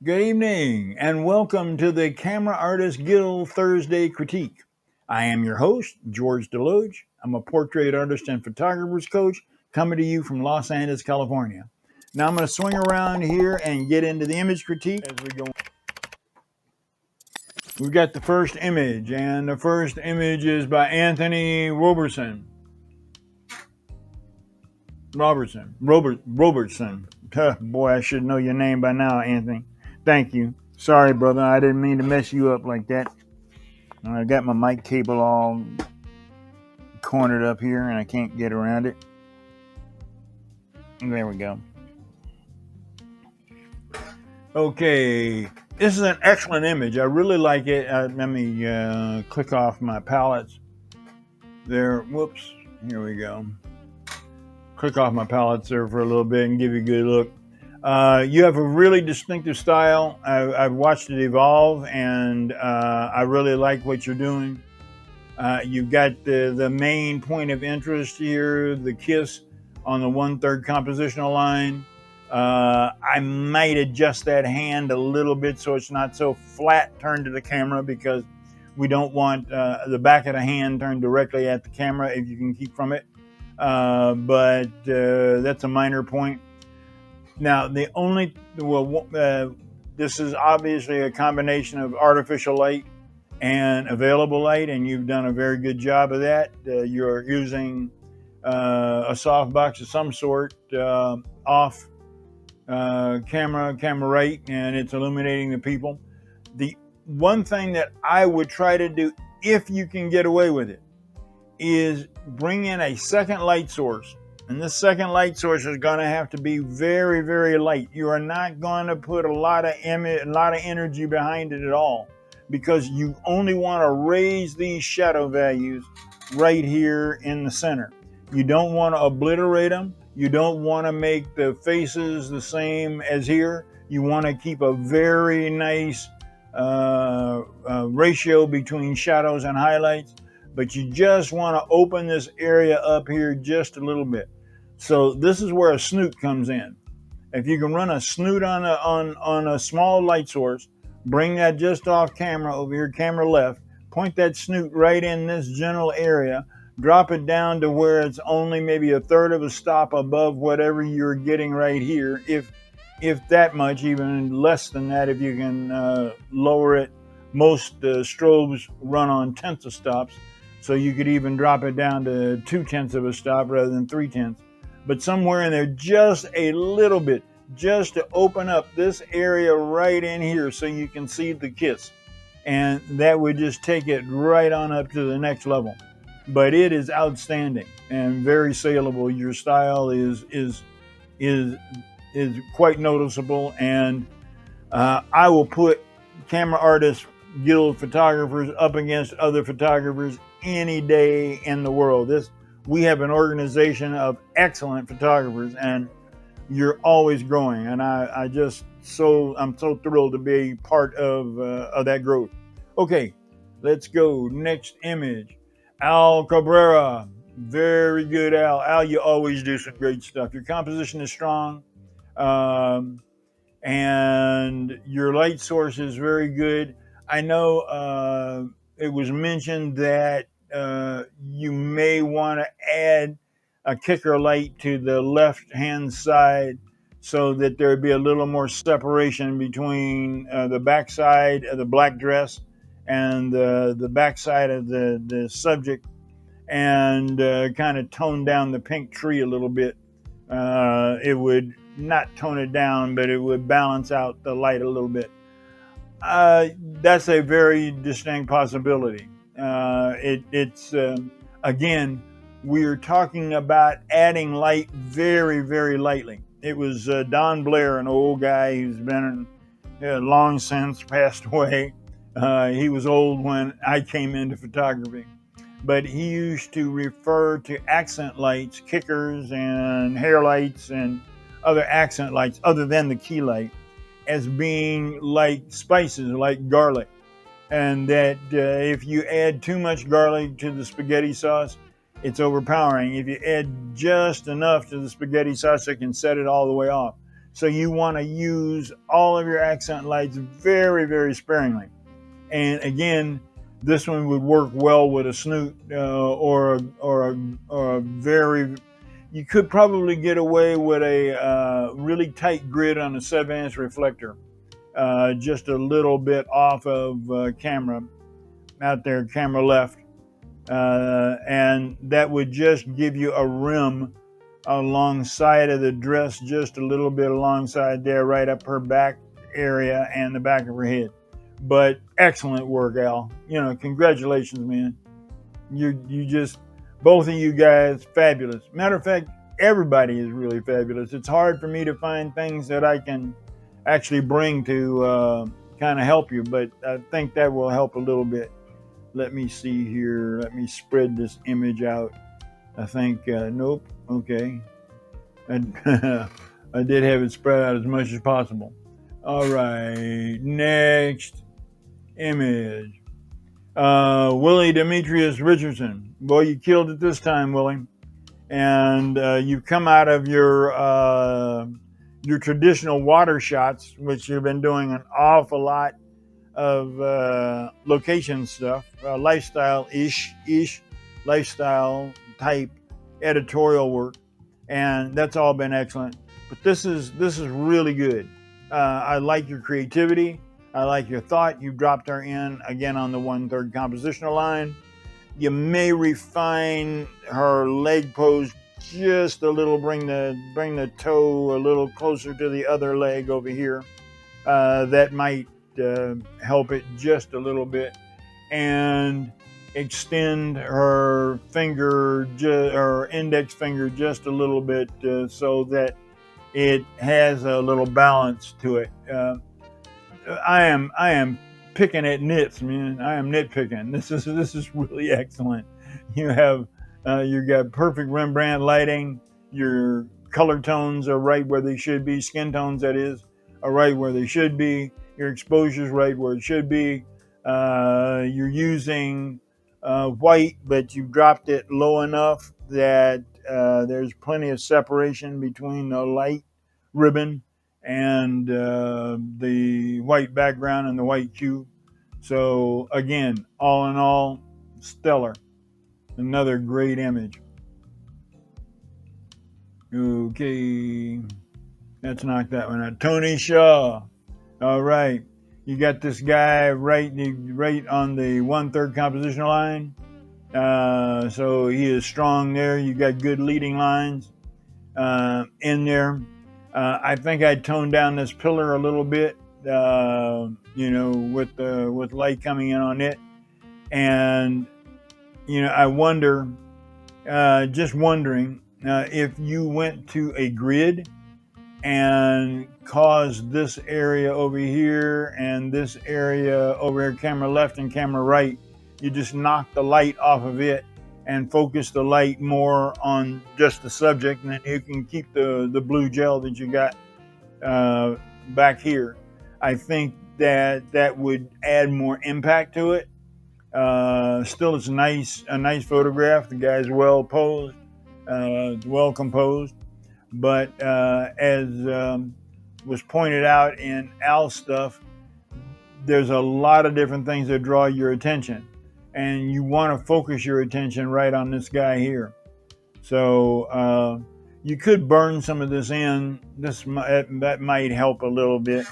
Good evening, and welcome to the Camera Artist Guild Thursday Critique. I am your host, George DeLoache. I'm a portrait artist and photographer's coach coming to you from Los Angeles, California. Now I'm going to swing around here and get into the image critique as we go. We've got the first image, and the first image is by Anthony Robertson. Robertson. Boy, I should know your name by now, Anthony. Thank you. Sorry, brother. I didn't mean to mess you up like that. I got my mic cable all cornered up here and I can't get around it. There we go. Okay. This is an excellent image. I really like it. Let me click off my palettes. There. Whoops. Here we go. Click off my palettes there for a little bit and give you a good look. You have a really distinctive style. I've watched it evolve, and I really like what you're doing. You've got the main point of interest here, the kiss on the 1/3 compositional line. I might adjust that hand a little bit so it's not so flat turned to the camera, because we don't want the back of the hand turned directly at the camera if you can keep from it. But that's a minor point. Now, this is obviously a combination of artificial light and available light, and you've done a very good job of that. You're using a softbox of some sort off camera right, and it's illuminating the people. The one thing that I would try to do, if you can get away with it, is bring in a second light source. And this second light source is going to have to be very, very light. You are not going to put a lot of energy behind it at all, because you only want to raise these shadow values right here in the center. You don't want to obliterate them. You don't want to make the faces the same as here. You want to keep a very nice ratio between shadows and highlights, but you just want to open this area up here just a little bit. So this is where a snoot comes in. If you can run a snoot on a small light source, bring that just off camera over here, camera left, point that snoot right in this general area, drop it down to where it's only maybe 1/3 of a stop above whatever you're getting right here, if that much, even less than that if you can lower it. Most strobes run on 1/10 of stops, so you could even drop it down to 2/10 of a stop rather than 3/10. But somewhere in there, just a little bit, just to open up this area right in here so you can see the kiss. And that would just take it right on up to the next level. But it is outstanding and very saleable. Your style is quite noticeable, and I will put Camera Artist Guild photographers up against other photographers any day in the world. We have an organization of excellent photographers, and you're always growing. And I'm so thrilled to be part of that growth. Okay, let's go. Next image, Al Cabrera. Very good, Al. Al, you always do some great stuff. Your composition is strong, and your light source is very good. I know it was mentioned that you may want to add a kicker light to the left hand side so that there would be a little more separation between the backside of the black dress and the backside of the subject, and kind of tone down the pink tree a little bit. It would not tone it down, but it would balance out the light a little bit. That's a very distinct possibility. Again, we're talking about adding light very, very lightly. It was Don Blair, an old guy who's been long since passed away. He was old when I came into photography, but he used to refer to accent lights, kickers and hair lights and other accent lights other than the key light, as being like spices, like garlic. And that if you add too much garlic to the spaghetti sauce, it's overpowering. If you add just enough to the spaghetti sauce, it can set it all the way off. So you want to use all of your accent lights very, very sparingly. And again, this one would work well with a snoot or a very. You could probably get away with a really tight grid on a 7-inch reflector, just a little bit off of camera out there, camera left, and that would just give you a rim alongside of the dress, just a little bit alongside there, right up her back area and the back of her head. But excellent work, Al. You know, congratulations, man. You just, both of you guys, fabulous. Matter of fact, everybody is really fabulous. It's hard for me to find things that I can actually bring to kind of help you, but I think that will help a little bit. Let me see here. Let me spread this image out. I think, nope. Okay. I did have it spread out as much as possible. All right. Next image. Willie Demetrius Richardson. Boy, you killed it this time, Willie. And you've come out of your traditional water shots, which you've been doing an awful lot of location stuff, lifestyle-ish, lifestyle type editorial work, and that's all been excellent. But this is really good. I like your creativity. I like your thought. You dropped her in again on the 1/3 compositional line. You may refine her leg pose just a little. Bring the toe a little closer to the other leg over here. That might help it just a little bit, and extend her finger, her index finger, just a little bit, so that it has a little balance to it. I am picking at nits, man. I am nitpicking. This is really excellent. You have you got perfect Rembrandt lighting. Your color tones are right where they should be. Skin tones, that is, are right where they should be. Your exposure's right where it should be. You're using white, but you've dropped it low enough that there's plenty of separation between the light ribbon and the white background and the white cube. So again, all in all, stellar. Another great image. Okay, let's knock that one out. Tony Shaw. All right, you got this guy right on the 1/3 compositional line. So he is strong there. You got good leading lines in there. I think I'd tone down this pillar a little bit, with light coming in on it. And, I wonder, just wondering, if you went to a grid and caused this area over here and this area over here, camera left and camera right, you just knock the light off of it and focus the light more on just the subject, and then you can keep the blue gel that you got back here. I think that would add more impact to it. Still, it's a nice photograph. The guy's well posed, well composed, but as was pointed out in Al's stuff, there's a lot of different things that draw your attention, and you want to focus your attention right on this guy here. So you could burn some of this in. That might help a little bit.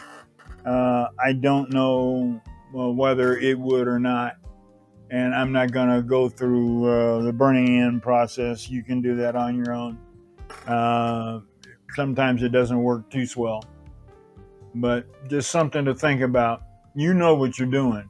I don't know whether it would or not, and I'm not going to go through the burning in process. You can do that on your own. Sometimes it doesn't work too swell, but just something to think about. You know what you're doing.